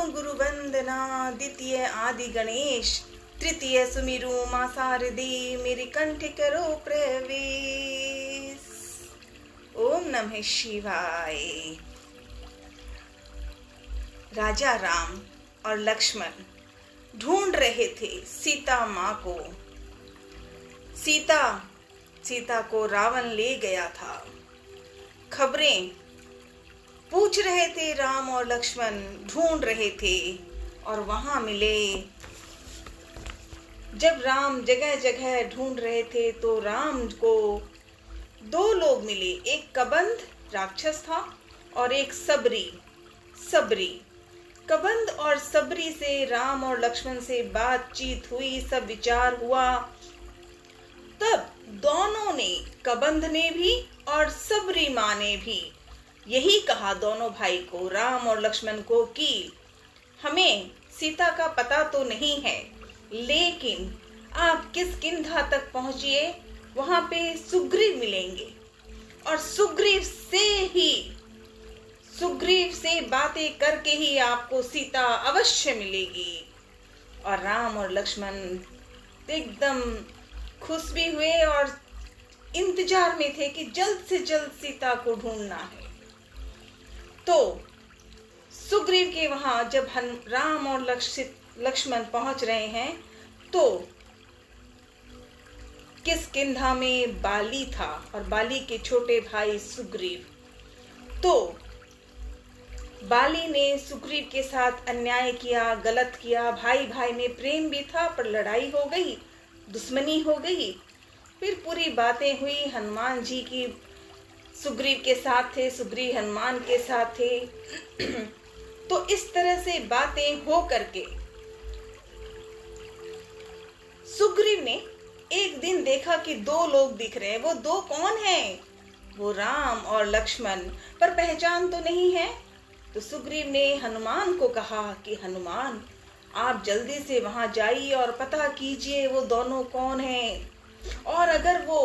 गुरु वंदना, द्वितीय आदि गणेश, तृतीय सुमिरु मां शारदे, मेरे कंठ करो प्रवेश। ओम नमः शिवाय। राजा राम और लक्ष्मण ढूंढ रहे थे सीता माँ को। सीता को रावण ले गया था। खबरें पूछ रहे थे, राम और लक्ष्मण ढूंढ रहे थे और वहां मिले। जब राम जगह जगह ढूंढ रहे थे तो राम को दो लोग मिले। एक कबंध राक्षस था और एक सबरी। कबंध और सबरी से राम और लक्ष्मण से बातचीत हुई, सब विचार हुआ। तब दोनों ने, कबंध ने भी और सबरी माँ ने भी यही कहा दोनों भाई को, राम और लक्ष्मण को, कि हमें सीता का पता तो नहीं है, लेकिन आप किष्किंधा तक पहुंचिए, वहां पे सुग्रीव मिलेंगे और सुग्रीव से बातें करके ही आपको सीता अवश्य मिलेगी। और राम और लक्ष्मण एकदम खुश भी हुए और इंतजार में थे कि जल्द से जल्द सीता को ढूंढना है। तो सुग्रीव के वहां जब राम और लक्ष्मण पहुंच रहे हैं तो किष्किंधा में बाली था और बाली के छोटे भाई सुग्रीव। तो बाली ने सुग्रीव के साथ अन्याय किया, गलत किया। भाई भाई में प्रेम भी था पर लड़ाई हो गई, दुश्मनी हो गई। फिर पूरी बातें हुई। हनुमान जी की सुग्रीव के साथ थे, सुग्रीव हनुमान के साथ थे। तो इस तरह से बातें हो करके सुग्रीव ने एक दिन देखा कि दो लोग दिख रहे हैं। वो दो कौन हैं? वो राम और लक्ष्मण, पर पहचान तो नहीं है। तो सुग्रीव ने हनुमान को कहा कि हनुमान, आप जल्दी से वहां जाइए और पता कीजिए वो दोनों कौन हैं, और अगर वो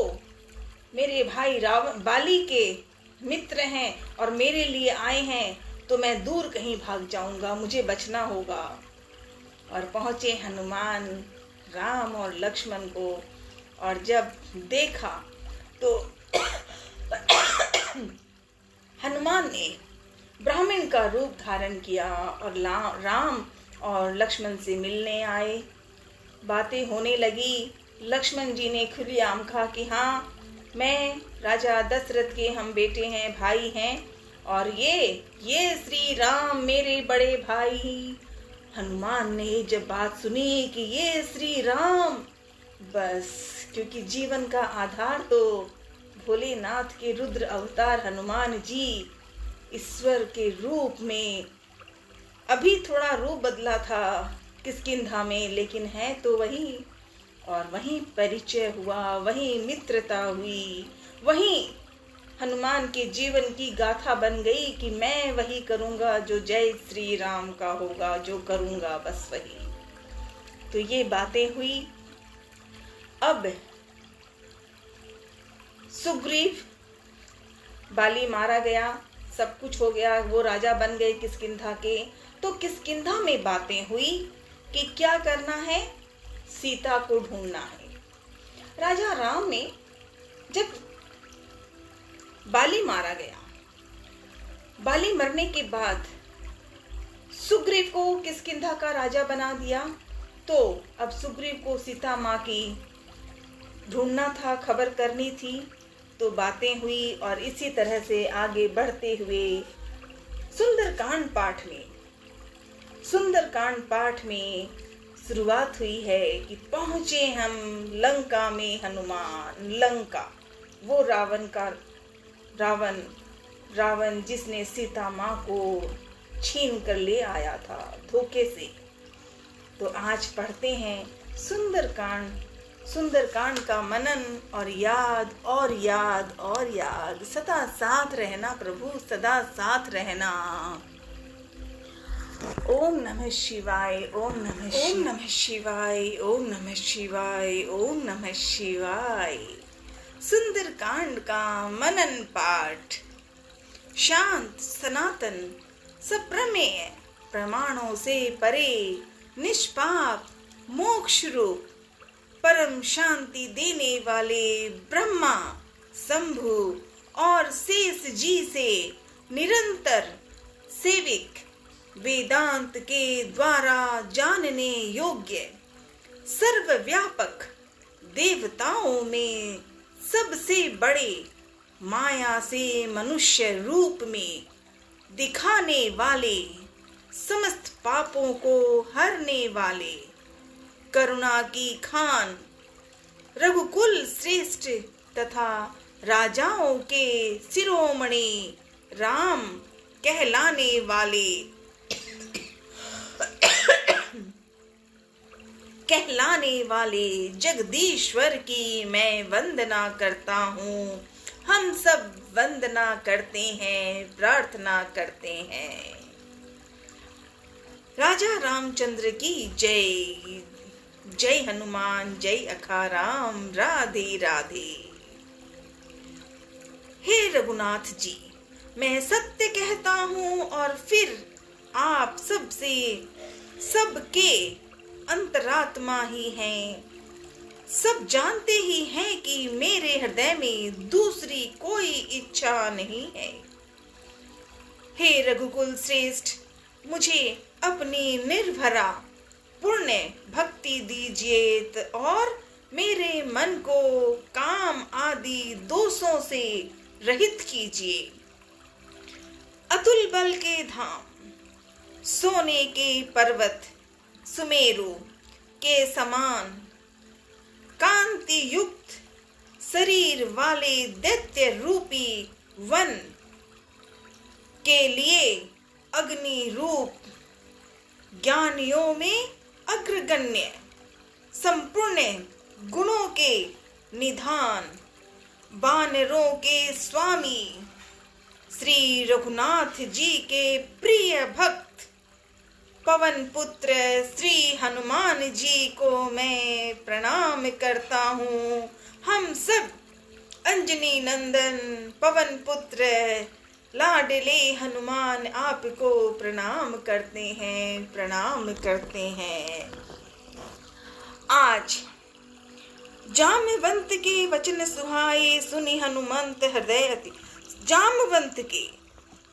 मेरे भाई बाली के मित्र हैं और मेरे लिए आए हैं तो मैं दूर कहीं भाग जाऊंगा, मुझे बचना होगा। और पहुंचे हनुमान राम और लक्ष्मण को, और जब देखा तो हनुमान ने ब्राह्मण का रूप धारण किया और राम और लक्ष्मण से मिलने आए। बातें होने लगी। लक्ष्मण जी ने खुलेआम कहा कि हाँ, मैं राजा दशरथ के हम बेटे हैं, भाई हैं, और ये श्री राम मेरे बड़े भाई। हनुमान ने जब बात सुनी कि ये श्री राम, बस क्योंकि जीवन का आधार तो भोलेनाथ के रुद्र अवतार हनुमान जी, ईश्वर के रूप में, अभी थोड़ा रूप बदला था किष्किंधा में, लेकिन है तो वही। और वहीं परिचय हुआ, वहीं मित्रता हुई, वहीं हनुमान के जीवन की गाथा बन गई कि मैं वही करूंगा जो जय श्री राम का होगा, जो करूंगा बस वही। तो ये बातें हुई। अब सुग्रीव, बाली मारा गया, सब कुछ हो गया, वो राजा बन गए किष्किंधा के। तो किष्किंधा में बातें हुई कि क्या करना है, सीता को ढूंढना है। राजा राम ने जब बाली मारा गया, बाली मरने के बाद सुग्रीव को किष्किंधा का राजा बना दिया। तो अब सुग्रीव को सीता माँ की ढूंढना था, खबर करनी थी। तो बातें हुई और इसी तरह से आगे बढ़ते हुए सुंदरकांड पाठ में शुरुआत हुई है कि पहुंचे हम लंका में हनुमान। लंका, वो रावण जिसने सीता माँ को छीन कर ले आया था धोखे से। तो आज पढ़ते हैं सुंदरकांड का मनन और याद और याद और याद। सदा साथ रहना प्रभु, सदा साथ रहना। ओम नमः शिवाय, ओम नमः शिवाय, ओम नमः शिवाय, ओम नमः शिवाय। सुंदरकांड का मनन पाठ। शांत, सनातन, सप्रमेय, प्रमाणों से परे निष्पाप मोक्ष रूप परम शांति देने वाले ब्रह्मा, शंभु और शेष जी से निरंतर सेविक, वेदांत के द्वारा जानने योग्य, सर्वव्यापक देवताओं में सबसे बड़े, माया से मनुष्य रूप में दिखाने वाले, समस्त पापों को हरने वाले, करुणा की खान, रघुकुल श्रेष्ठ तथा राजाओं के शिरोमणि राम कहलाने वाले जगदीश्वर की मैं वंदना करता हूँ। हम सब वंदना करते हैं, प्रार्थना करते हैं। राजा रामचंद्र की जय। जय हनुमान, जय अखाराम, राधे राधे। हे रघुनाथ जी, मैं सत्य कहता हूँ और फिर आप सबके अंतरात्मा ही हैं। सब जानते ही हैं कि मेरे हृदय में दूसरी कोई इच्छा नहीं है। हे रघुकुल श्रेष्ठ, मुझे अपनी निर्भरा पुण्य भक्ति दीजिए और मेरे मन को काम आदि दोषों से रहित कीजिए। अतुल बल के धाम, सोने के पर्वत सुमेरु के समान कांति युक्त शरीर वाले दैत्य रूपी वन के लिए अग्नि रूप, ज्ञानियों में अग्रगण्य, संपूर्ण गुणों के निधान, वानरों के स्वामी श्री रघुनाथ जी के प्रिय भक्त पवन पुत्र श्री हनुमान जी को मैं प्रणाम करता हूँ। हम सब अंजनी नंदन पवन पुत्र लाडले हनुमान आपको प्रणाम करते हैं, प्रणाम करते हैं। आज जामवंत के वचन सुहाए, सुनि हनुमंत हृदय अति। जामवंत के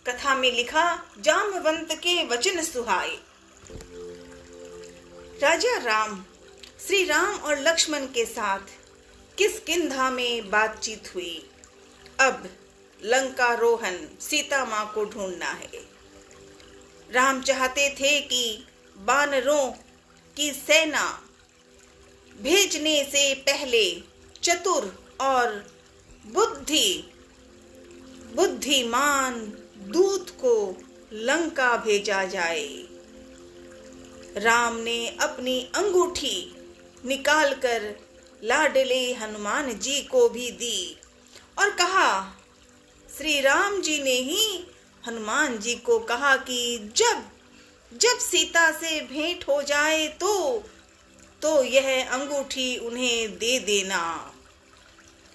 कथा में लिखा, जामवंत के वचन सुहाए। राजा राम, श्री राम और लक्ष्मण के साथ किष्किंधा में बातचीत हुई। अब लंका रोहन सीता माँ को ढूंढना है। राम चाहते थे कि वानरों की सेना भेजने से पहले चतुर और बुद्धिमान दूत को लंका भेजा जाए। राम ने अपनी अंगूठी निकालकर लाडले हनुमान जी को भी दी और कहा, श्री राम जी ने ही हनुमान जी को कहा कि जब सीता से भेंट हो जाए तो यह अंगूठी उन्हें दे देना,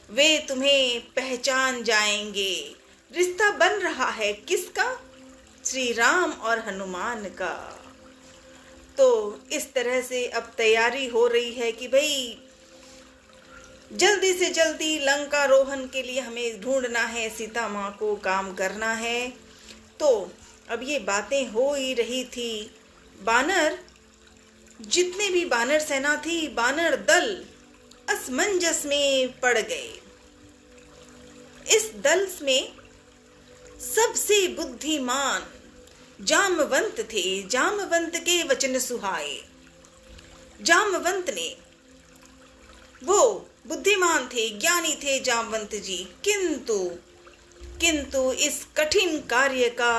वे तुम्हें पहचान जाएंगे। रिश्ता बन रहा है किसका? श्री राम और हनुमान का। तो इस तरह से अब तैयारी हो रही है कि भाई जल्दी से जल्दी लंका रोहन के लिए हमें ढूंढना है, सीता माँ को काम करना है। तो अब ये बातें हो ही रही थी। बानर, जितने भी बानर सेना थी, बानर दल असमंजस में पड़ गए। इस दल में सबसे बुद्धिमान जामवंत थे। जामवंत के वचन सुहाए। जामवंत ने, वो बुद्धिमान थे, ज्ञानी थे जामवंत जी, किंतु इस कठिन कार्य का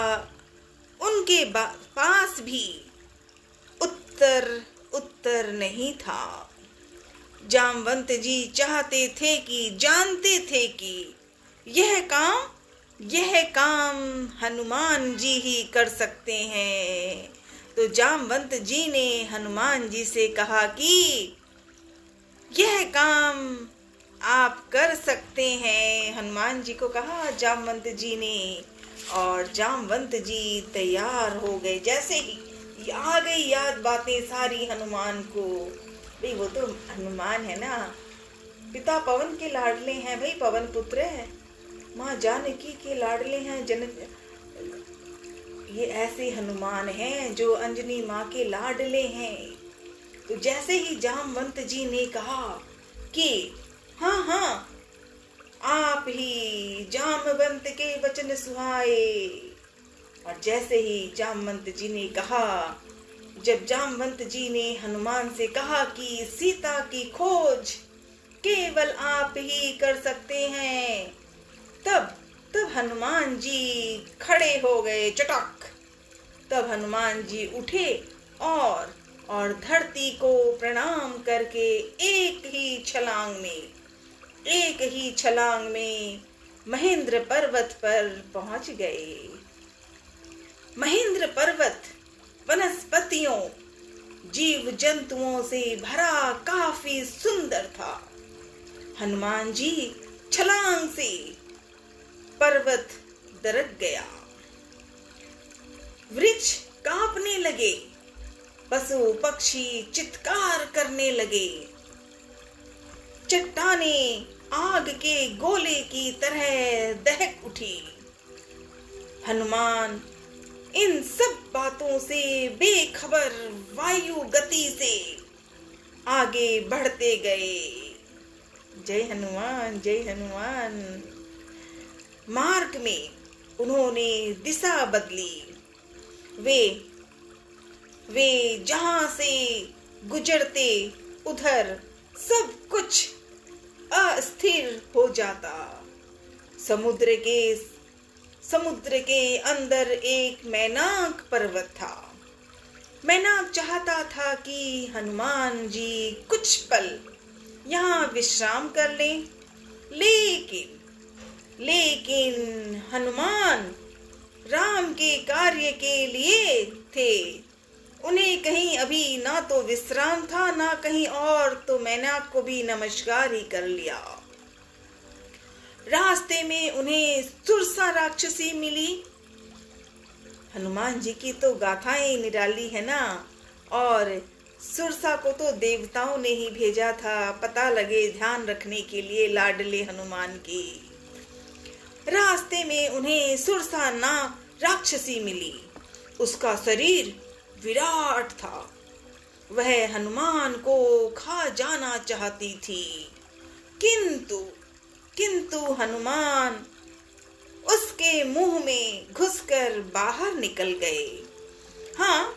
उनके पास भी उत्तर नहीं था। जामवंत जी चाहते थे कि, जानते थे कि यह काम हनुमान जी ही कर सकते हैं। तो जामवंत जी ने हनुमान जी से कहा कि यह काम आप कर सकते हैं। हनुमान जी को कहा जामवंत जी ने, और जामवंत जी तैयार हो गए। जैसे ही कि आ गई याद बातें सारी हनुमान को। भाई वो तो हनुमान है ना, पिता पवन के लाडले हैं भाई, पवन पुत्र है, माँ जानकी के लाडले हैं ये ऐसे हनुमान हैं जो अंजनी माँ के लाडले हैं। तो जैसे ही जामवंत जी ने कहा कि हाँ हाँ आप ही जामवंत के वचन सुहाए, और जैसे ही जामवंत जी ने कहा, जब जामवंत जी ने हनुमान से कहा कि सीता की खोज केवल आप ही कर सकते हैं, तब हनुमान जी खड़े हो गए चटक। तब हनुमान जी उठे और धरती को प्रणाम करके एक ही छलांग में महेंद्र पर्वत पर पहुंच गए। महेंद्र पर्वत वनस्पतियों जीव जंतुओं से भरा काफी सुंदर था। हनुमान जी छलांग से पर्वत दरक गया, वृक्ष कांपने लगे, पशु पक्षी चित्कार करने लगे, चट्टानें आग के गोले की तरह दहक उठी। हनुमान इन सब बातों से बेखबर वायु गति से आगे बढ़ते गए। जय हनुमान, जय हनुमान। मार्ग में उन्होंने दिशा बदली। वे जहां से गुजरते उधर सब कुछ अस्थिर हो जाता। समुद्र के अंदर एक मैनाक पर्वत था। मैनाक चाहता था कि हनुमान जी कुछ पल यहाँ विश्राम कर लें, लेकिन हनुमान राम के कार्य के लिए थे। उन्हें कहीं अभी ना तो विश्राम था ना कहीं और, तो मैनाक को भी नमस्कार ही कर लिया। रास्ते में उन्हें सुरसा राक्षसी मिली। हनुमान जी की तो गाथाएं निराली है ना, और सुरसा को तो देवताओं ने ही भेजा था, पता लगे ध्यान रखने के लिए लाडले हनुमान की। रास्ते में उन्हें सुरसा ना राक्षसी मिली। उसका शरीर विराट था, वह हनुमान को खा जाना चाहती थी, किंतु हनुमान उसके मुंह में घुसकर बाहर निकल गए। हाँ,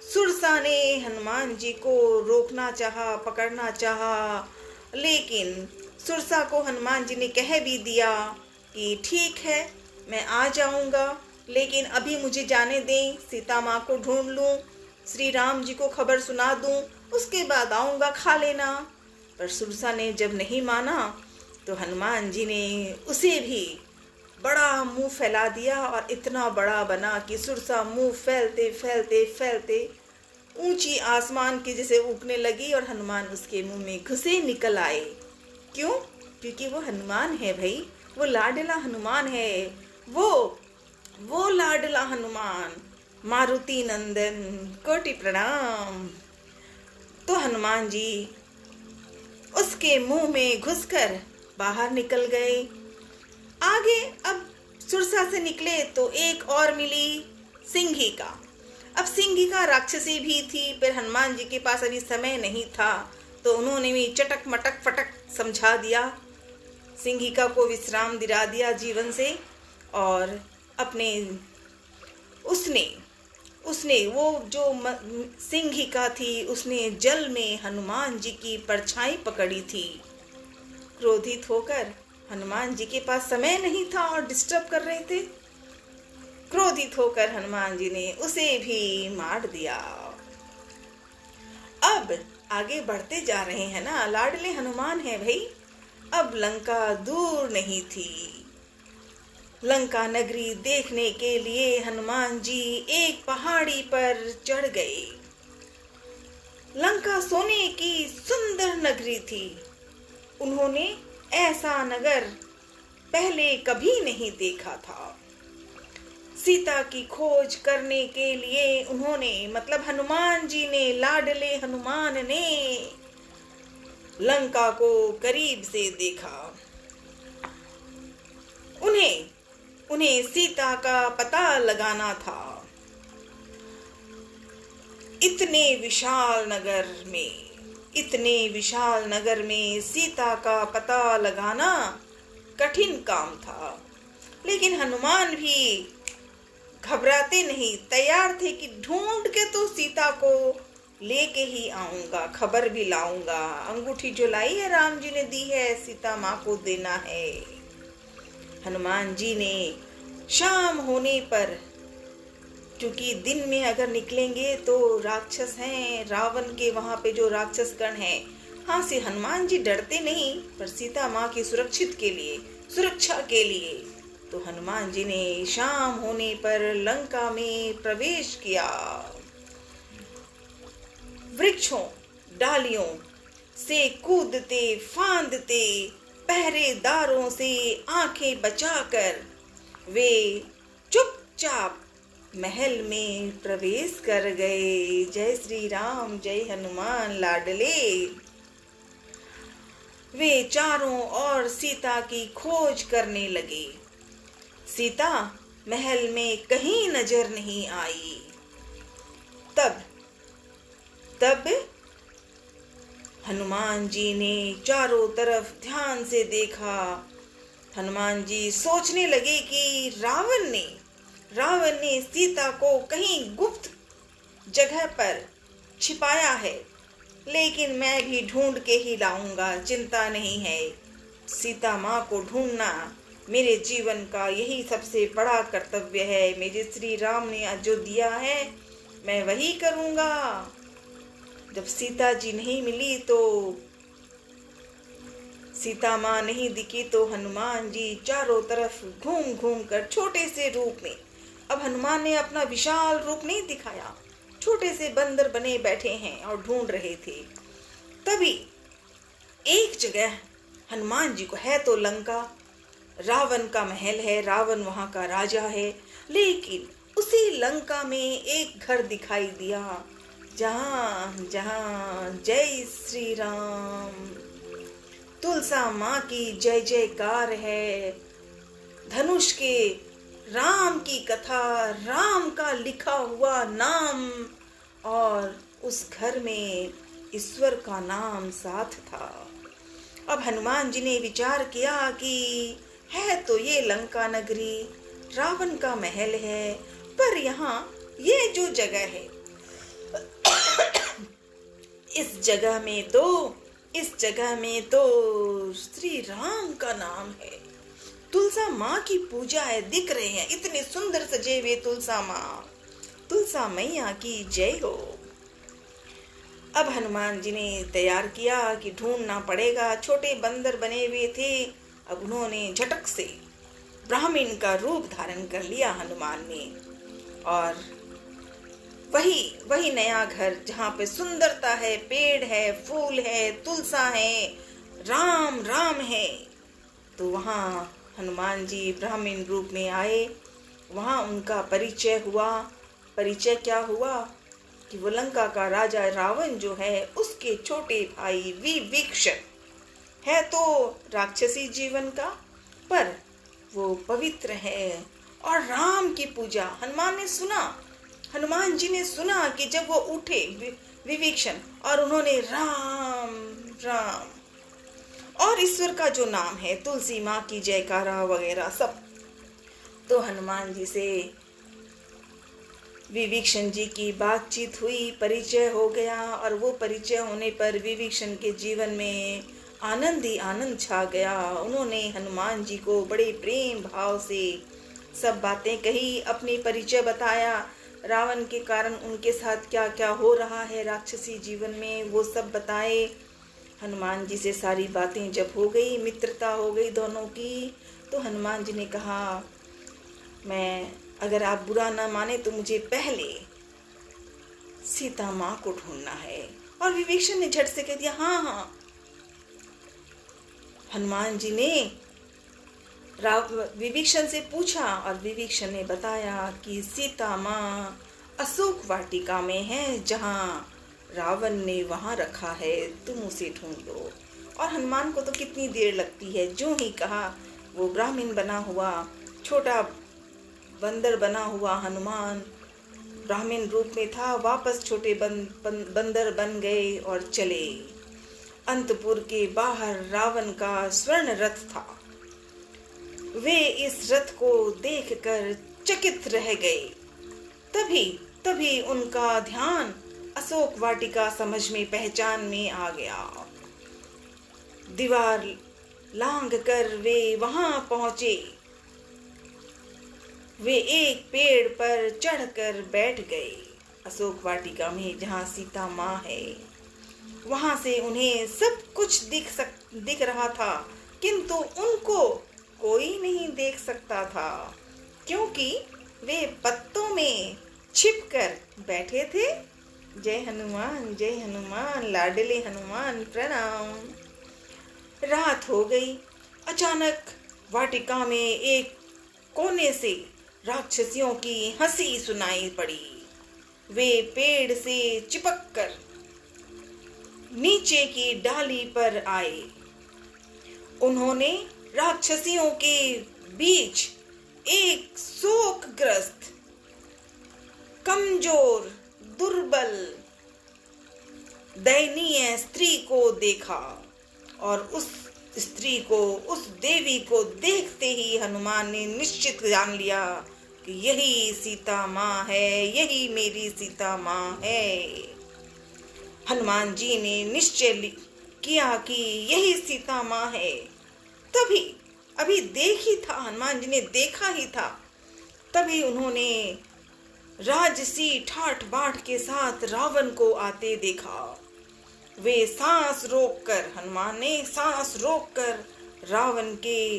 सुरसा ने हनुमान जी को रोकना चाहा, पकड़ना चाहा, लेकिन सुरसा को हनुमान जी ने कह भी दिया कि ठीक है मैं आ जाऊंगा, लेकिन अभी मुझे जाने दें, सीता माँ को ढूंढ लूं, श्री राम जी को खबर सुना दूं, उसके बाद आऊंगा, खा लेना। पर सुरसा ने जब नहीं माना तो हनुमान जी ने उसे भी बड़ा मुंह फैला दिया, और इतना बड़ा बना कि सुरसा मुंह फैलते फैलते फैलते ऊंची आसमान की जैसे उगने लगी, और हनुमान उसके मुंह में घुसे निकल आए। क्यों? क्योंकि वो हनुमान है भाई, वो लाडला हनुमान है, वो लाडला हनुमान, मारुति नंदन, कोटि प्रणाम। तो हनुमान जी उसके मुंह में घुसकर बाहर निकल गए। आगे अब सुरसा से निकले तो एक और मिली, सिंहिका। अब सिंहिका राक्षसी भी थी, पर हनुमान जी के पास अभी समय नहीं था, तो उन्होंने भी चटक मटक फटक समझा दिया, सिंहिका को विश्राम दिला दिया जीवन से। और उसने वो जो सिंहिका थी, उसने जल में हनुमान जी की परछाई पकड़ी थी। क्रोधित होकर, हनुमान जी के पास समय नहीं था और डिस्टर्ब कर रहे थे, क्रोधित होकर हनुमान जी ने उसे भी मार दिया। अब आगे बढ़ते जा रहे हैं ना, लाडले हनुमान है भाई। अब लंका दूर नहीं थी। लंका नगरी देखने के लिए हनुमान जी एक पहाड़ी पर चढ़ गए। लंका सोने की सुंदर नगरी थी। उन्होंने ऐसा नगर पहले कभी नहीं देखा था। सीता की खोज करने के लिए उन्होंने, मतलब हनुमान जी ने, लाडले हनुमान ने लंका को करीब से देखा। उन्हें सीता का पता लगाना था। इतने विशाल नगर में सीता का पता लगाना कठिन काम था, लेकिन हनुमान भी घबराते नहीं, तैयार थे कि ढूंढ के तो सीता को लेके ही आऊंगा, खबर भी लाऊंगा। अंगूठी जो लाई है राम जी ने दी है, सीता माँ को देना है। हनुमान जी ने शाम होने पर, क्योंकि दिन में अगर निकलेंगे तो राक्षस हैं, रावण के वहां पे जो राक्षस गण हैं, हाँ से हनुमान जी डरते नहीं, पर सीता माँ की सुरक्षा के लिए तो हनुमान जी ने शाम होने पर लंका में प्रवेश किया। वृक्षों डालियों से कूदते फांदते, पहरेदारों से आंखें बचाकर वे चुपचाप महल में प्रवेश कर गए। जय श्री राम, जय हनुमान लाडले। वे चारों ओर सीता की खोज करने लगे। सीता महल में कहीं नजर नहीं आई। तब हनुमान जी ने चारों तरफ ध्यान से देखा। हनुमान जी सोचने लगे कि रावण ने सीता को कहीं गुप्त जगह पर छिपाया है, लेकिन मैं भी ढूंढ के ही लाऊंगा, चिंता नहीं है। सीता माँ को ढूंढना मेरे जीवन का यही सबसे बड़ा कर्तव्य है। मुझे श्री राम ने जो दिया है मैं वही करूंगा। जब सीता जी नहीं मिली, तो सीता माँ नहीं दिखी, तो हनुमान जी चारों तरफ घूम घूम कर छोटे से रूप में, अब हनुमान ने अपना विशाल रूप नहीं दिखाया, छोटे से बंदर बने बैठे हैं और ढूंढ रहे थे। तभी एक जगह हनुमान जी को, है तो लंका, रावण का महल है, रावण वहां का राजा है, लेकिन उसी लंका में एक घर दिखाई दिया, जहां जय श्री राम, तुलसा माँ की जय जयकार है। धनुष के राम की कथा, राम का लिखा हुआ नाम, और उस घर में ईश्वर का नाम साथ था। अब हनुमान जी ने विचार किया कि है तो ये लंका नगरी, रावण का महल है, पर यहाँ ये जो जगह है, इस जगह में तो श्री राम का नाम है, तुलसा माँ की पूजा है, दिख रहे हैं इतने सुंदर सजे हुए तुलसा मैया की जय हो। अब हनुमान जी ने तैयार किया कि ढूंढना पड़ेगा, छोटे बंदर बने हुए थे। अब उन्होंने झटक से ब्राह्मण का रूप धारण कर लिया हनुमान ने, और वही नया घर जहाँ पे सुंदरता है, पेड़ है, फूल है, तुलसा है, राम राम है, तो वहाँ हनुमान जी ब्राह्मण रूप में आए। वहाँ उनका परिचय हुआ। परिचय क्या हुआ कि वो लंका का राजा रावण जो है, उसके छोटे भाई विभीषण है तो राक्षसी जीवन का, पर वो पवित्र है और राम की पूजा। हनुमान जी ने सुना कि जब वो उठे विभीषण, और उन्होंने राम राम और ईश्वर का जो नाम है, तुलसी माँ की जयकारा वगैरह सब, तो हनुमान जी से विभीषण जी की बातचीत हुई, परिचय हो गया। और वो परिचय होने पर विभीषण के जीवन में आनंद ही आनंद छा गया। उन्होंने हनुमान जी को बड़े प्रेम भाव से सब बातें कही, अपनी परिचय बताया, रावण के कारण उनके साथ क्या क्या हो रहा है राक्षसी जीवन में, वो सब बताए। हनुमान जी से सारी बातें जब हो गई, मित्रता हो गई दोनों की, तो हनुमान जी ने कहा, मैं, अगर आप बुरा ना माने तो मुझे पहले सीता माँ को ढूंढना है। और विभीषण ने झट से कह दिया, हाँ हाँ। हनुमान जी ने विभीषण से पूछा और विभीषण ने बताया कि सीता माँ अशोक वाटिका में है, जहाँ रावण ने वहाँ रखा है, तुम उसे ढूंढ लो। और हनुमान को तो कितनी देर लगती है, जो ही कहा वो ब्राह्मण बना हुआ, छोटा बंदर बना हुआ हनुमान ब्राह्मण रूप में था, वापस छोटे बंदर बन गए और चले। अंतपुर के बाहर रावण का स्वर्ण रथ था। वे इस रथ को देखकर चकित रह गए। तभी उनका ध्यान अशोक वाटिका समझ में, पहचान में आ गया। दीवार लांघ कर वे वहां पहुंचे। वे एक पेड़ पर चढ़कर बैठ गए। अशोक वाटिका में जहाँ सीता माँ है, वहां से उन्हें सब कुछ दिख रहा था, किंतु उनको कोई नहीं देख सकता था, क्योंकि वे पत्तों में छिपकर बैठे थे। जय हनुमान, लाडले हनुमान प्रणाम। रात हो गई। अचानक वाटिका में एक कोने से राक्षसियों की हंसी सुनाई पड़ी। वे पेड़ से चिपककर नीचे की डाली पर आए। उन्होंने राक्षसियों के बीच एक शोकग्रस्त, कमजोर, दुर्बल, दयनीय स्त्री को देखा और उस स्त्री को, उस देवी को देखते ही हनुमान ने निश्चित जान लिया कि यही सीता माँ है, यही मेरी सीता माँ है। हनुमान जी ने निश्चय किया कि यही सीता माँ है। तभी अभी देखी था, हनुमान जी ने देखा ही था, तभी उन्होंने राजसी ठाठ बाट के साथ रावण को आते देखा। वे हनुमान ने सांस रोककर रावण के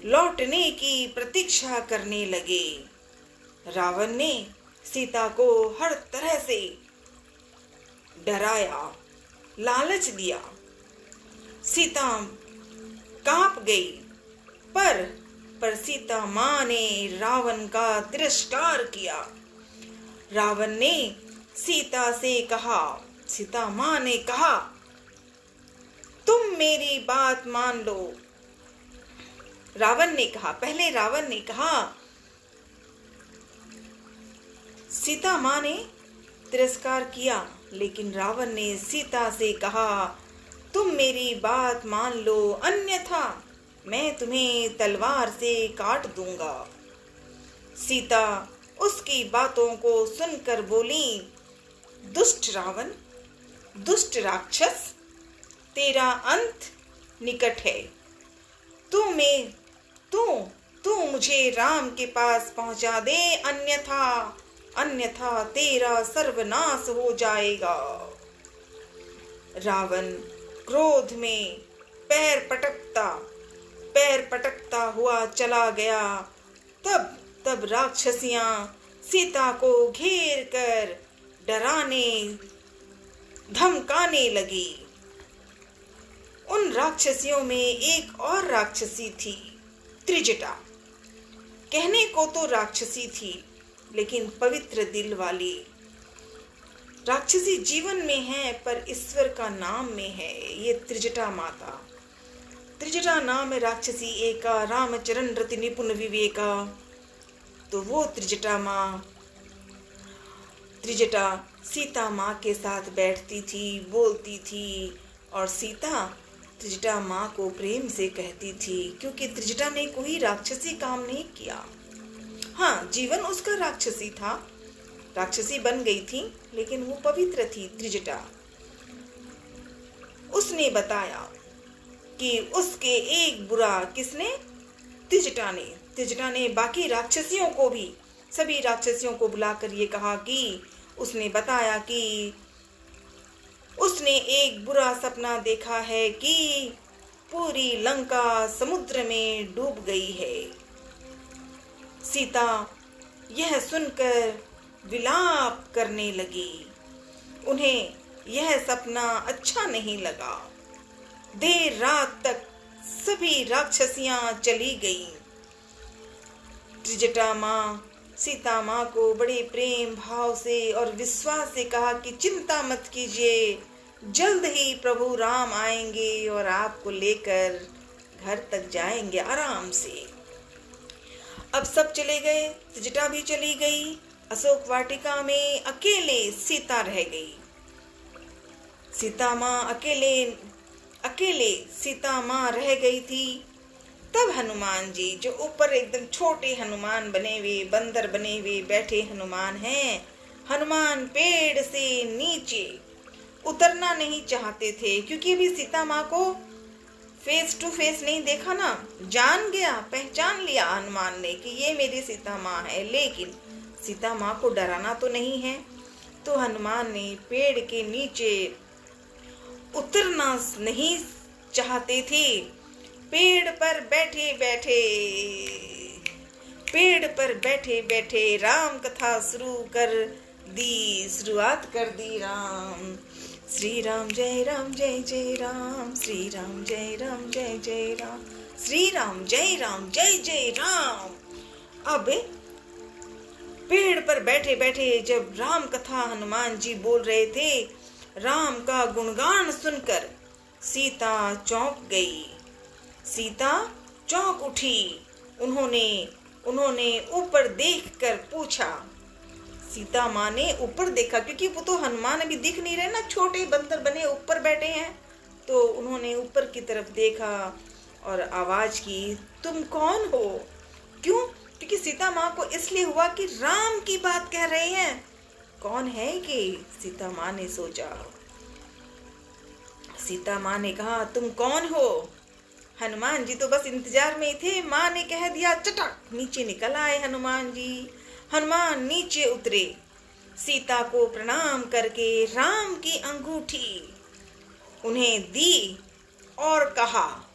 लौटने की प्रतीक्षा करने लगे। रावण ने सीता को हर तरह से डराया, लालच दिया। सीता कांप गई, पर सीता माँ ने रावण का तिरस्कार किया। रावण ने सीता माँ ने कहा, तुम मेरी बात मान लो। पहले रावण ने कहा, सीता माँ ने तिरस्कार किया, लेकिन रावण ने सीता से कहा, तुम मेरी बात मान लो, अन्यथा मैं तुम्हें तलवार से काट दूंगा। सीता उसकी बातों को सुनकर बोली, दुष्ट रावण, दुष्ट राक्षस, तेरा अंत निकट है। तू मुझे राम के पास पहुंचा दे, अन्यथा तेरा सर्वनाश हो जाएगा। रावण क्रोध में पैर पटकता हुआ चला गया। तब राक्षसियां सीता को घेर कर डराने धमकाने लगी। उन राक्षसियों में एक और राक्षसी थी, त्रिजटा। कहने को तो राक्षसी थी, लेकिन पवित्र दिल वाली। राक्षसी जीवन में है, पर ईश्वर का नाम में है। ये त्रिजटा माता। त्रिजटा नाम है राक्षसी एका, रामचरण रति निपुण विवेका। तो वो त्रिजटा सीता माँ के साथ बैठती थी, बोलती थी, और सीता त्रिजटा माँ को प्रेम से कहती थी, क्योंकि त्रिजटा ने कोई राक्षसी काम नहीं किया। हाँ, जीवन उसका राक्षसी था, राक्षसी बन गई थी, लेकिन वो पवित्र थी त्रिजटा। उसने बताया कि उसके एक बुरा, किसने? त्रिजटा ने बाकी राक्षसियों को भी, सभी राक्षसियों को बुलाकर ये कहा कि उसने बताया कि उसने एक बुरा सपना देखा है कि पूरी लंका समुद्र में डूब गई है। सीता यह सुनकर विलाप करने लगी। उन्हें यह सपना अच्छा नहीं लगा। देर रात तक सभी राक्षसियां चली गईं। त्रिजटा माँ सीता माँ को बड़े प्रेम भाव से और विश्वास से कहा कि चिंता मत कीजिए, जल्द ही प्रभु राम आएंगे और आपको लेकर घर तक जाएंगे आराम से। अब सब चले गए, त्रिजटा भी चली गई। अशोक वाटिका में अकेले सीता रह गई। सीता माँ अकेले सीता माँ रह गई थी। तब हनुमान जी, जो ऊपर एकदम छोटे हनुमान बने हुए, बंदर बने हुए बैठे हनुमान हैं, हनुमान पेड़ से नीचे उतरना नहीं चाहते थे, क्योंकि अभी सीता माँ को फेस टू फेस नहीं देखा ना। जान गया, पहचान लिया हनुमान ने कि ये मेरी सीता माँ है, लेकिन सीता माँ को डराना तो नहीं है। तो हनुमान ने पेड़ के नीचे उतरना नहीं चाहते थे। पेड़ पर बैठे बैठे राम कथा शुरुआत कर दी। राम श्री राम जय जय राम, श्री राम जय जय राम, श्री राम जय राम। अब पेड़ पर बैठे बैठे जब राम कथा हनुमान जी बोल रहे थे, राम का गुणगान सुनकर सीता चौंक गई, सीता चौंक उठी। उन्होंने ऊपर देखकर पूछा। सीता माँ ने ऊपर देखा, क्योंकि वो तो हनुमान अभी दिख नहीं रहे ना, छोटे बंदर बने ऊपर बैठे हैं। तो उन्होंने ऊपर की तरफ देखा और आवाज की, तुम कौन हो? क्यों? क्योंकि सीता माँ को इसलिए हुआ कि राम की बात कह रहे हैं। कौन है कि सीता माँ ने सोचा। सीता माँ ने कहा, तुम कौन हो? हनुमान जी तो बस इंतजार में ही थे। माँ ने कह दिया, चटक नीचे निकल आए हनुमान जी। हनुमान नीचे उतरे, सीता को प्रणाम करके राम की अंगूठी उन्हें दी और कहा,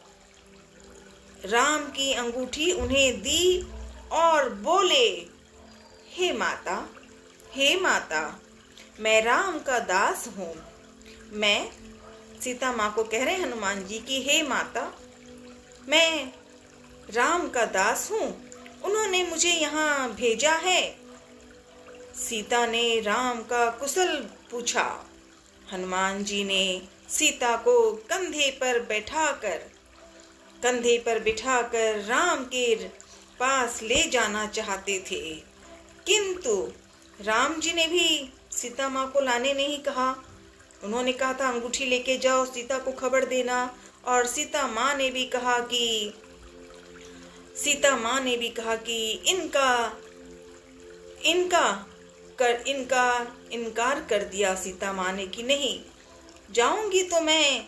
राम की अंगूठी उन्हें दी और बोले, हे माता, मैं राम का दास हूँ। मैं सीता माँ को कह रहे हनुमान जी कि हे माता, मैं राम का दास हूँ, उन्होंने मुझे यहाँ भेजा है। सीता ने राम का कुशल पूछा। हनुमान जी ने सीता को कंधे पर बिठाकर राम के पास ले जाना चाहते थे, किंतु राम जी ने भी सीता माँ को लाने नहीं कहा। उन्होंने कहा था अंगूठी लेके जाओ, सीता को खबर देना। और सीता माँ ने भी कहा कि इनका इनकार कर दिया सीता माँ ने कि नहीं जाऊंगी तो मैं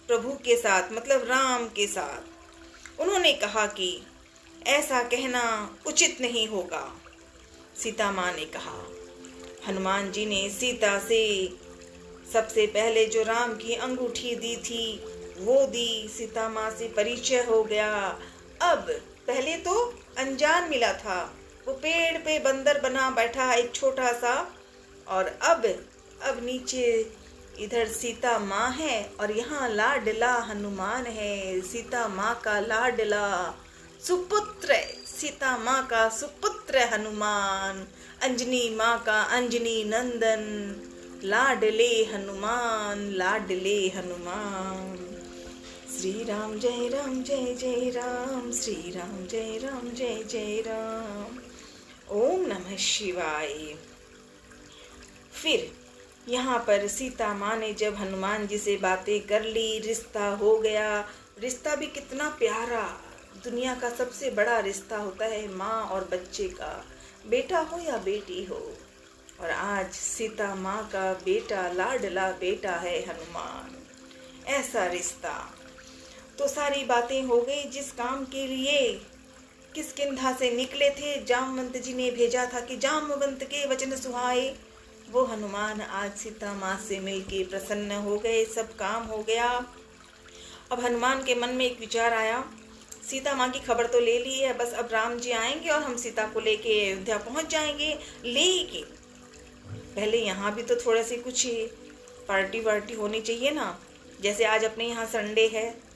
प्रभु के साथ, मतलब राम के साथ। उन्होंने कहा कि ऐसा कहना उचित नहीं होगा। सीता माँ ने कहा। हनुमान जी ने सीता से सबसे पहले जो राम की अंगूठी दी थी वो दी। सीता माँ से परिचय हो गया। अब पहले तो अनजान मिला था, वो पेड़ पे बंदर बना बैठा एक छोटा सा, और अब नीचे इधर सीता माँ है और यहाँ लाडला हनुमान है। सीता माँ का लाडला सुपुत्र, सीता माँ का सुपुत्र हनुमान, अंजनी माँ का अंजनी नंदन, लाडले हनुमान। श्री राम जय राम, श्री राम जय राम। ओम नमः शिवाय। फिर यहाँ पर सीता माँ ने जब हनुमान जी से बातें कर ली, रिश्ता हो गया। रिश्ता भी कितना प्यारा, दुनिया का सबसे बड़ा रिश्ता होता है माँ और बच्चे का, बेटा हो या बेटी हो। और आज सीता माँ का बेटा, लाडला बेटा है हनुमान। ऐसा रिश्ता। तो सारी बातें हो गई। जिस काम के लिए किष्किंधा से निकले थे, जामवंत जी ने भेजा था कि जामवंत के वचन सुहाए, वो हनुमान आज सीता माँ से मिलके प्रसन्न हो गए। सब काम हो गया। अब हनुमान के मन में एक विचार आया, सीता माँ की खबर तो ले ली है, बस अब राम जी आएंगे और हम सीता को लेके अयोध्या पहुंच जाएंगे। लेकिन पहले यहाँ भी तो थोड़ा सी कुछ पार्टी वार्टी होनी चाहिए ना। जैसे आज अपने यहाँ संडे है,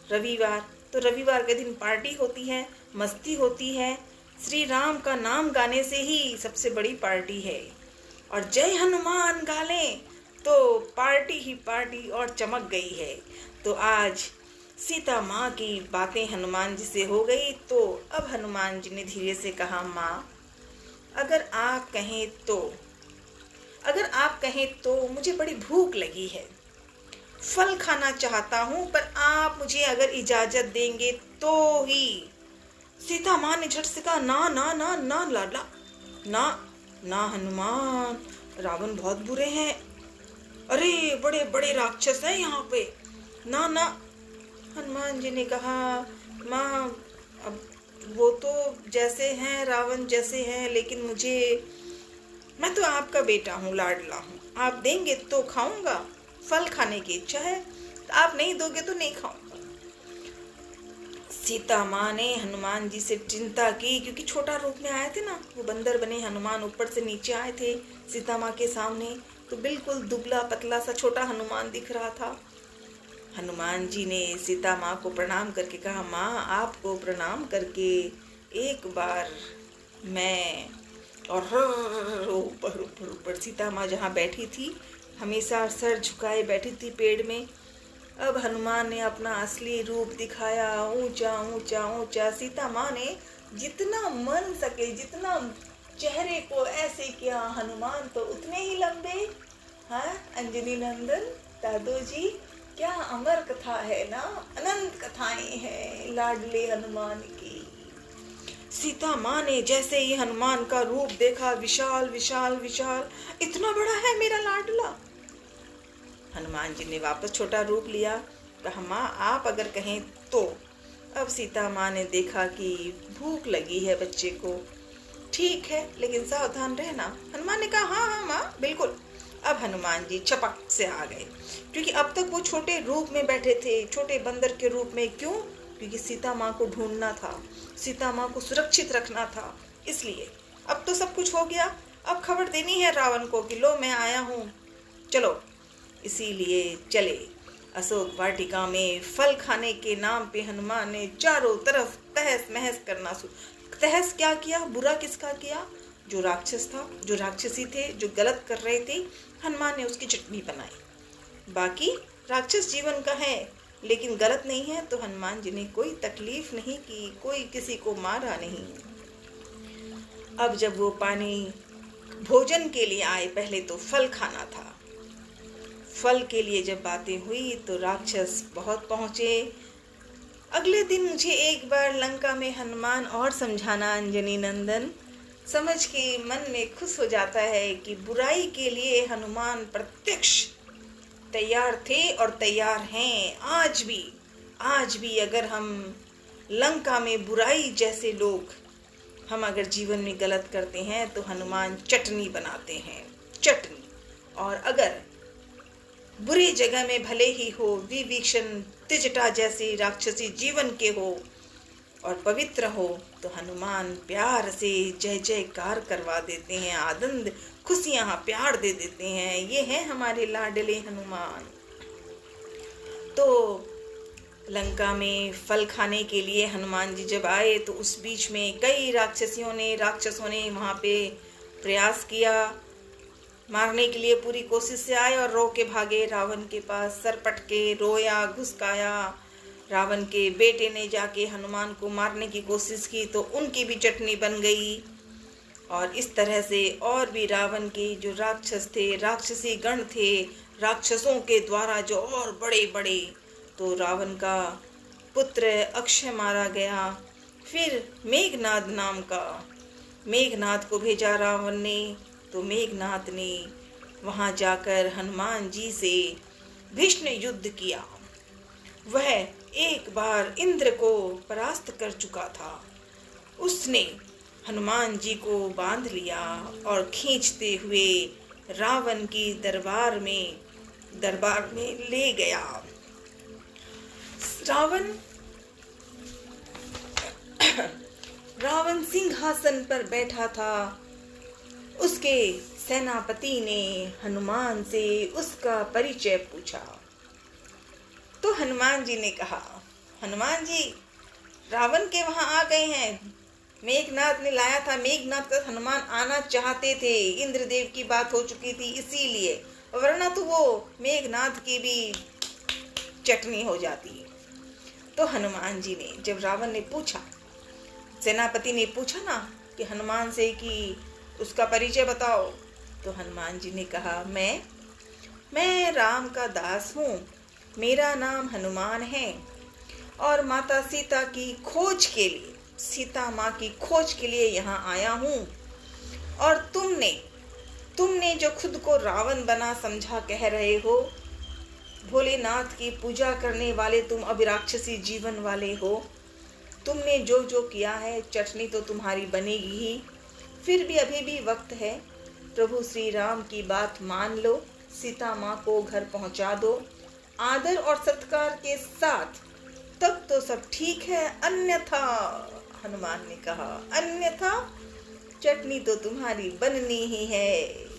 रविवार, तो रविवार के दिन पार्टी होती है, मस्ती होती है। श्री राम का नाम गाने से ही सबसे बड़ी पार्टी है। और जय हनुमान गा लें तो पार्टी ही पार्टी और चमक गई है। तो आज सीता माँ की बातें हनुमान जी से हो गई। तो अब हनुमान जी ने धीरे से कहा, माँ अगर आप कहें तो मुझे बड़ी भूख लगी है, फल खाना चाहता हूँ, पर आप मुझे अगर इजाजत देंगे तो ही। सीता माँ ने झट से कहा, ना ना ना ना लाडला, ना ना हनुमान, रावण बहुत बुरे हैं, अरे बड़े बड़े राक्षस हैं यहाँ पे, ना ना। हनुमान जी ने कहा, माँ अब वो तो जैसे हैं, रावण जैसे हैं, लेकिन मैं तो आपका बेटा हूँ, लाडला हूँ, आप देंगे तो खाऊंगा, फल खाने की इच्छा है, तो आप नहीं दोगे तो नहीं खाऊंगा। सीता माँ ने हनुमान जी से चिंता की, क्योंकि छोटा रूप में आए थे ना, वो बंदर बने हनुमान ऊपर से नीचे आए थे सीता माँ के सामने, तो बिल्कुल दुबला पतला सा छोटा हनुमान दिख रहा था। हनुमान जी ने सीता माँ को प्रणाम करके कहा, माँ आपको प्रणाम करके एक बार मैं, और ऊपर ऊपर ऊपर सीता माँ जहाँ बैठी थी, हमेशा सर झुकाए बैठी थी पेड़ में, अब हनुमान ने अपना असली रूप दिखाया, ऊंचा ऊंचा ऊंचा। सीता माँ ने जितना मन सके, जितना चेहरे को ऐसे किया, हनुमान तो उतने ही लंबे। हाँ अंजनी नंदन दादो जी, क्या अमर कथा है ना, अनंत कथाएं हैं लाडले हनुमान की। सीता माँ ने जैसे ही हनुमान का रूप देखा, विशाल विशाल विशाल, इतना बड़ा है मेरा लाडला। हनुमान जी ने वापस छोटा रूप लिया, कहा, माँ आप अगर कहें तो। अब सीता माँ ने देखा कि भूख लगी है बच्चे को, ठीक है लेकिन सावधान रहना। हनुमान ने कहा, हाँ हाँ माँ बिल्कुल। अब हनुमान जी चपक से आ गए, क्योंकि अब तक वो छोटे रूप में बैठे थे, छोटे बंदर के रूप में। क्यों? क्योंकि सीता माँ को ढूंढना था, सीता माँ को सुरक्षित रखना था, इसलिए। अब तो सब कुछ हो गया, अब खबर देनी है रावण को कि लो मैं आया हूँ, चलो। इसीलिए चले। अशोक वाटिका में फल खाने के नाम पे हनुमान ने चारों तरफ तहस महस करना तहस क्या किया? बुरा किसका किया? जो राक्षस था, जो राक्षसी थे, जो गलत कर रहे थे, हनुमान ने उसकी चटनी बनाई। बाकी राक्षस जीवन का है लेकिन गलत नहीं है, तो हनुमान जी ने कोई तकलीफ नहीं की, कोई किसी को मारा नहीं। अब जब वो पानी भोजन के लिए आए, पहले तो फल खाना था। फल के लिए जब बातें हुई तो राक्षस बहुत पहुँचे। अगले दिन मुझे एक बार लंका में हनुमान और समझाना अंजनी नंदन। समझ के मन में खुश हो जाता है कि बुराई के लिए हनुमान प्रत्यक्ष तैयार थे और तैयार हैं आज भी अगर हम लंका में बुराई जैसे लोग हम अगर जीवन में गलत करते हैं तो हनुमान चटनी बनाते हैं, चटनी। और अगर बुरी जगह में भले ही हो, विभीषण तिजटा जैसी राक्षसी जीवन के हो और पवित्र हो, तो हनुमान प्यार से जय जयकार करवा देते हैं, आनंद खुशियां प्यार दे देते हैं। ये हैं हमारे लाडले हनुमान। तो लंका में फल खाने के लिए हनुमान जी जब आए तो उस बीच में कई राक्षसों ने वहाँ पे प्रयास किया, मारने के लिए पूरी कोशिश से आए और रो के भागे रावण के पास, सर पटके रोया, घुसकाया। रावण के बेटे ने जाके हनुमान को मारने की कोशिश की तो उनकी भी चटनी बन गई। और इस तरह से और भी रावण के जो राक्षस थे, राक्षसी गण थे, राक्षसों के द्वारा जो और बड़े बड़े, तो रावण का पुत्र अक्षय मारा गया। फिर मेघनाद को भेजा रावण ने, तो मेघनाद ने वहाँ जाकर हनुमान जी से भीषण युद्ध किया। वह एक बार इंद्र को परास्त कर चुका था। उसने हनुमान जी को बांध लिया और खींचते हुए रावण की दरबार में ले गया। रावण सिंहासन पर बैठा था। उसके सेनापति ने हनुमान से उसका परिचय पूछा तो हनुमान जी ने कहा, हनुमान जी रावण के वहां आ गए हैं। मेघनाथ ने लाया था, मेघनाथ का हनुमान आना चाहते थे, इंद्रदेव की बात हो चुकी थी इसीलिए, वरना तो वो मेघनाथ की भी चटनी हो जाती। तो हनुमान जी ने, जब रावण ने पूछा, सेनापति ने पूछा ना कि हनुमान से कि उसका परिचय बताओ, तो हनुमान जी ने कहा मैं राम का दास हूँ, मेरा नाम हनुमान है और माता सीता की खोज के लिए, सीता माँ की खोज के लिए यहाँ आया हूँ। और तुमने जो खुद को रावण बना समझा कह रहे हो, भोलेनाथ की पूजा करने वाले तुम अब राक्षसी जीवन वाले हो। तुमने जो जो किया है चटनी तो तुम्हारी बनेगी ही, फिर भी अभी भी वक्त है। प्रभु श्री राम की बात मान लो, सीता माँ को घर पहुँचा दो आदर और सत्कार के साथ, तब तो सब ठीक है, अन्यथा, हनुमान ने कहा, अन्यथा चटनी तो तुम्हारी बननी ही है।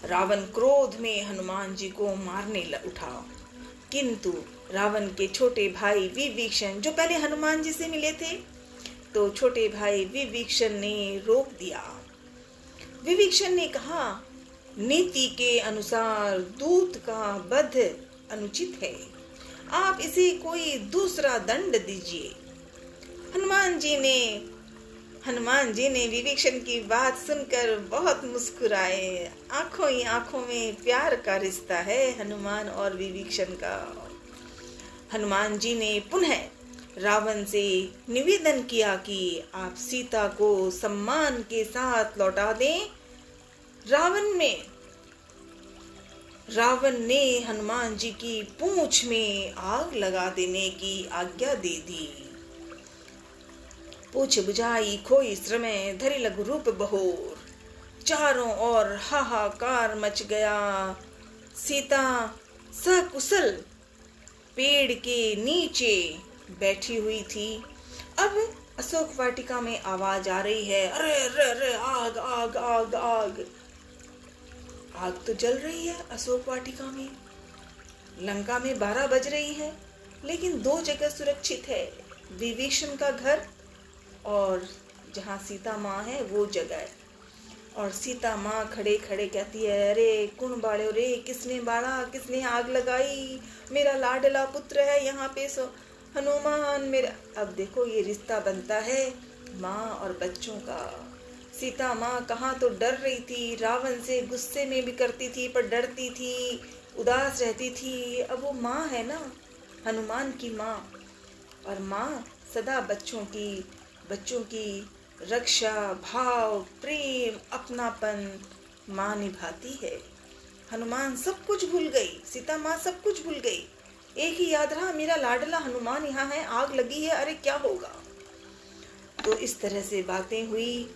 रावण क्रोध में हनुमान जी को मारने उठा, किंतु रावण के छोटे भाई विभीषण जो पहले हनुमान जी से मिले थे, तो छोटे भाई विभीषण ने रोक दिया। विभीषण ने कहा, नीति के अनुसार दूत का वध अनुचित है, आप इसे कोई दूसरा दंड दीजिए। हनुमान जी ने विभीषण की बात सुनकर बहुत मुस्कुराए। आंखों ही आंखों में प्यार का रिश्ता है हनुमान और विभीषण का। हनुमान जी ने पुनः रावण से निवेदन किया कि आप सीता को सम्मान के साथ लौटा दें। रावण ने हनुमान जी की पूंछ में आग लगा देने की आज्ञा दे दी। पूछ बुझाई खोई श्रमे धरि लघु रूप बहोर, चारों ओर हाहाकार मच गया। सीता सकुशल पेड़ के नीचे बैठी हुई थी। अब अशोक वाटिका में आवाज आ रही है, अरे अरे अरे, आग आग आग आग। आग तो जल रही है अशोक वाटिका में। लंका में 12 बज रही है, लेकिन 2 जगह सुरक्षित है, विभीषण का घर और जहाँ सीता माँ है वो जगह। और सीता माँ खड़े खड़े कहती है, अरे कौन बाड़े रे, किसने बाड़ा, किसने आग लगाई, मेरा लाडला पुत्र है यहाँ पे, सो हनुमान मेरा। अब देखो ये रिश्ता बनता है माँ और बच्चों का। सीता माँ कहाँ तो डर रही थी, रावण से गुस्से में भी करती थी पर डरती थी, उदास रहती थी। अब वो माँ है ना, हनुमान की माँ, और माँ सदा बच्चों की रक्षा, भाव, प्रेम, अपनापन माँ निभाती है। हनुमान सब कुछ भूल गई, सीता माँ सब कुछ भूल गई, एक ही याद रहा, मेरा लाडला हनुमान यहाँ है, आग लगी है, अरे क्या होगा। तो इस तरह से बातें हुई।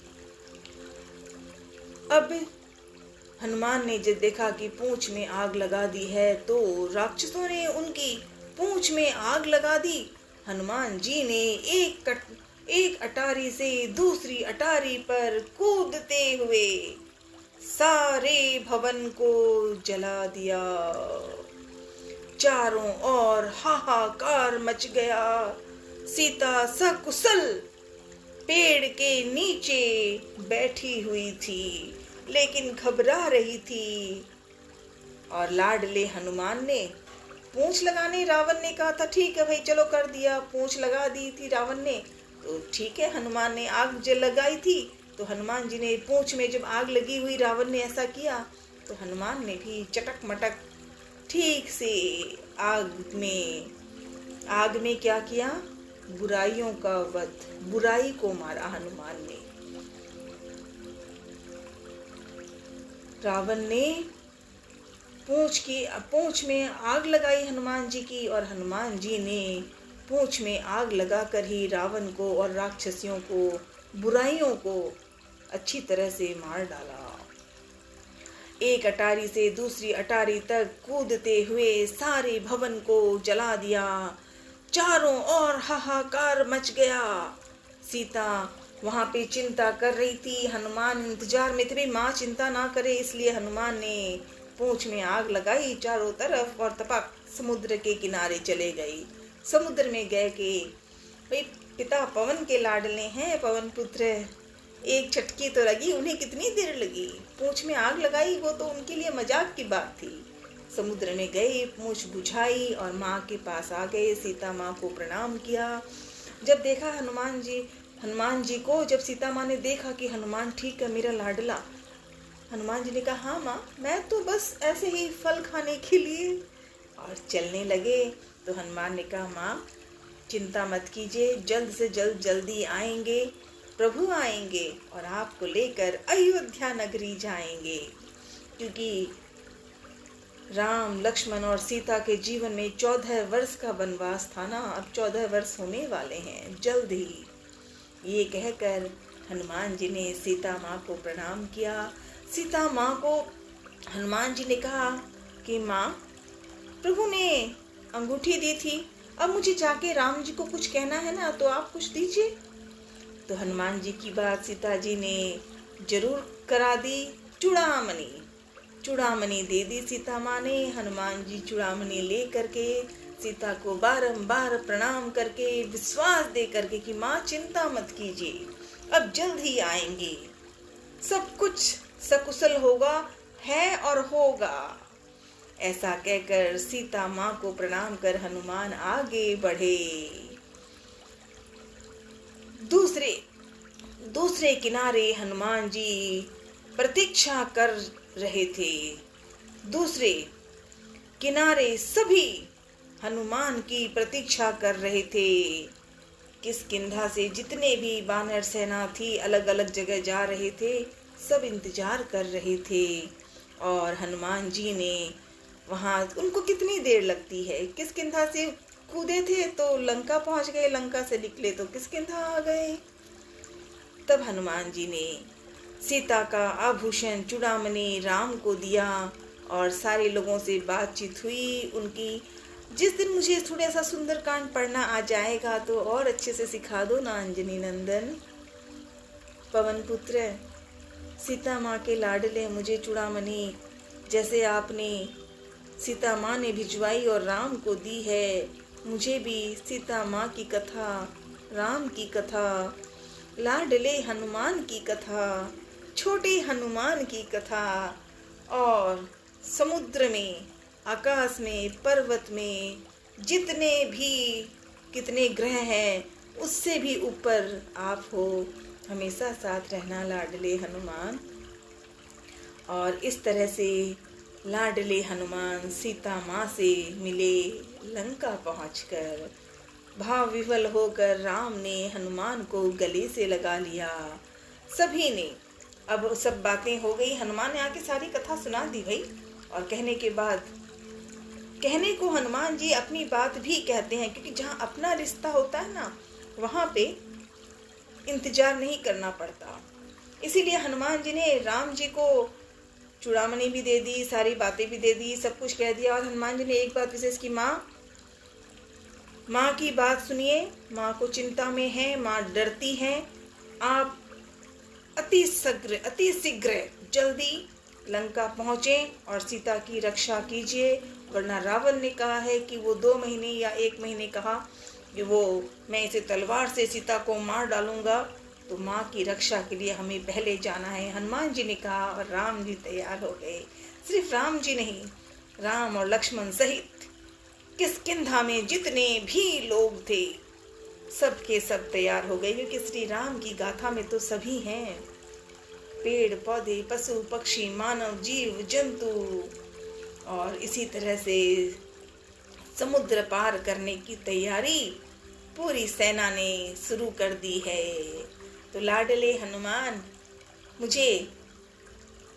अब हनुमान ने जब देखा कि पूंछ में आग लगा दी है, तो राक्षसों ने उनकी पूंछ में आग लगा दी। हनुमान जी ने एक अटारी से दूसरी अटारी पर कूदते हुए सारे भवन को जला दिया। चारों ओर हाहाकार मच गया। सीता सकुशल पेड़ के नीचे बैठी हुई थी, लेकिन घबरा रही थी। और लाडले हनुमान ने पूंछ लगाने, रावण ने कहा था ठीक है भाई चलो कर दिया, पूंछ लगा दी थी रावण ने, तो ठीक है। हनुमान ने आग जल लगाई थी, तो हनुमान जी ने पूंछ में जब आग लगी हुई, रावण ने ऐसा किया, तो हनुमान ने भी चटक मटक ठीक से आग में क्या किया, बुराइयों का वध, बुराई को मारा हनुमान ने। रावण ने पूंछ में आग लगाई हनुमान जी की, और हनुमान जी ने पूंछ में आग लगाकर ही रावण को और राक्षसियों को, बुराइयों को अच्छी तरह से मार डाला। एक अटारी से दूसरी अटारी तक कूदते हुए सारे भवन को जला दिया। चारों ओर हाहाकार मच गया। सीता वहां पे चिंता कर रही थी, हनुमान इंतजार में थे, माँ चिंता ना करे, इसलिए हनुमान ने पूंछ में आग लगाई चारों तरफ और तपाक समुद्र के किनारे चले गई। समुद्र में गए कि भाई पिता पवन के लाडले हैं, पवन पुत्र। एक चटकी तो लगी, उन्हें कितनी देर लगी, पूंछ में आग लगाई, वो तो उनके लिए मजाक की बात थी। समुद्र में गए, पूंछ बुझाई और माँ के पास आ गए, सीता माँ को प्रणाम किया। जब देखा हनुमान जी को जब सीता माँ ने देखा कि हनुमान ठीक है मेरा लाडला, हनुमान जी ने कहा हाँ माँ, मैं तो बस ऐसे ही फल खाने के लिए, और चलने लगे। तो हनुमान ने कहा माँ चिंता मत कीजिए, जल्द से जल्दी आएंगे, प्रभु आएंगे और आपको लेकर अयोध्या नगरी जाएंगे। क्योंकि राम लक्ष्मण और सीता के जीवन में 14 वर्ष का वनवास था ना, अब 14 वर्ष होने वाले हैं जल्द ही। ये कहकर हनुमान जी ने सीता माँ को प्रणाम किया। सीता माँ को हनुमान जी ने कहा कि माँ प्रभु ने अंगूठी दी थी, अब मुझे जाके राम जी को कुछ कहना है ना, तो आप कुछ दीजिए। तो हनुमान जी की बात सीता जी ने जरूर करा दी। चूड़ामणि दे दी सीता माँ ने। हनुमान जी चूड़ामणि ले करके सीता को बारंबार प्रणाम करके विश्वास दे करके कि माँ चिंता मत कीजिए, अब जल्द ही आएंगे, सब कुछ सकुशल होगा, है और होगा। ऐसा कहकर सीता माँ को प्रणाम कर हनुमान आगे बढ़े। दूसरे किनारे हनुमान जी प्रतीक्षा कर रहे थे। दूसरे किनारे सभी हनुमान की प्रतीक्षा कर रहे थे। किष्किंधा से जितने भी वानर सेना थी अलग अलग जगह जा रहे थे, सब इंतजार कर रहे थे। और हनुमान जी ने वहाँ, उनको कितनी देर लगती है, किष्किंधा से कूदे थे तो लंका पहुँच गए, लंका से निकले तो किष्किंधा आ गए। तब हनुमान जी ने सीता का आभूषण चूड़ामणि राम को दिया और सारे लोगों से बातचीत हुई उनकी। जिस दिन मुझे थोड़ा सा सुंदरकांड पढ़ना आ जाएगा तो और अच्छे से सिखा दो ना अंजनी नंदन। पवन पुत्र, सीता माँ के लाडले, मुझे चूड़ामणि जैसे आपने सीता माँ ने भिजवाई और राम को दी है, मुझे भी सीता माँ की कथा, राम की कथा, लाडले हनुमान की कथा, छोटे हनुमान की कथा, और समुद्र में, आकाश में, पर्वत में जितने भी कितने ग्रह हैं उससे भी ऊपर आप हो, हमेशा साथ रहना लाडले हनुमान। और इस तरह से लाडले हनुमान सीता माँ से मिले। लंका पहुंचकर भाव विह्वल होकर राम ने हनुमान को गले से लगा लिया। सभी ने, अब सब बातें हो गई, हनुमान ने आके सारी कथा सुना दी भाई। और कहने के बाद, कहने को हनुमान जी अपनी बात भी कहते हैं, क्योंकि जहाँ अपना रिश्ता होता है ना, वहाँ पे इंतजार नहीं करना पड़ता। इसीलिए हनुमान जी ने राम जी को चूड़ामणि भी दे दी, सारी बातें भी दे दी, सब कुछ कह दिया। और हनुमान जी ने एक बात विशेष की, माँ की बात सुनिए, माँ को चिंता में है, माँ डरती हैं, आप अति शीघ्र जल्दी लंका पहुँचे और सीता की रक्षा कीजिए, वरना रावण ने कहा है कि वो 2 महीने या 1 महीने कहा कि मैं इसे तलवार से सीता को मार डालूंगा, तो माँ की रक्षा के लिए हमें पहले जाना है। हनुमान जी ने कहा और राम जी तैयार हो गए। सिर्फ राम जी नहीं, राम और लक्ष्मण सहित किष्किंधा में जितने भी लोग थे सब के सब तैयार हो गए, क्योंकि श्री राम की गाथा में तो सभी हैं, पेड़ पौधे, पशु पक्षी, मानव, जीव जंतु। और इसी तरह से समुद्र पार करने की तैयारी पूरी सेना ने शुरू कर दी है। तो लाडले हनुमान, मुझे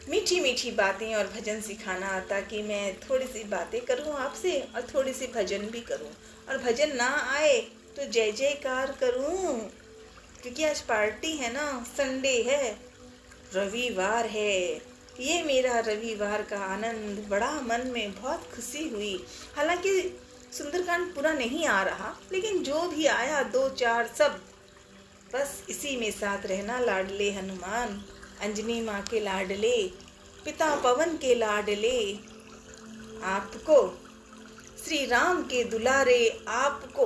मीठी मीठी बातें और भजन सिखाना आता कि मैं थोड़ी सी बातें करूं आपसे और थोड़ी सी भजन भी करूं, और भजन ना आए तो जय जयकार करूं, क्योंकि आज पार्टी है ना, संडे है, रविवार है। ये मेरा रविवार का आनंद, बड़ा मन में बहुत खुशी हुई। हालांकि सुंदरकांड पूरा नहीं आ रहा, लेकिन जो भी आया 2-4 सब, बस इसी में साथ रहना लाडले हनुमान, अंजनी माँ के लाडले, पिता पवन के लाडले। आपको श्री राम के दुलारे आपको,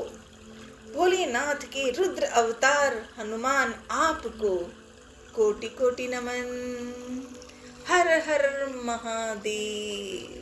भोलेनाथ के रुद्र अवतार हनुमान आपको कोटि कोटि नमन। हर हर महादेव।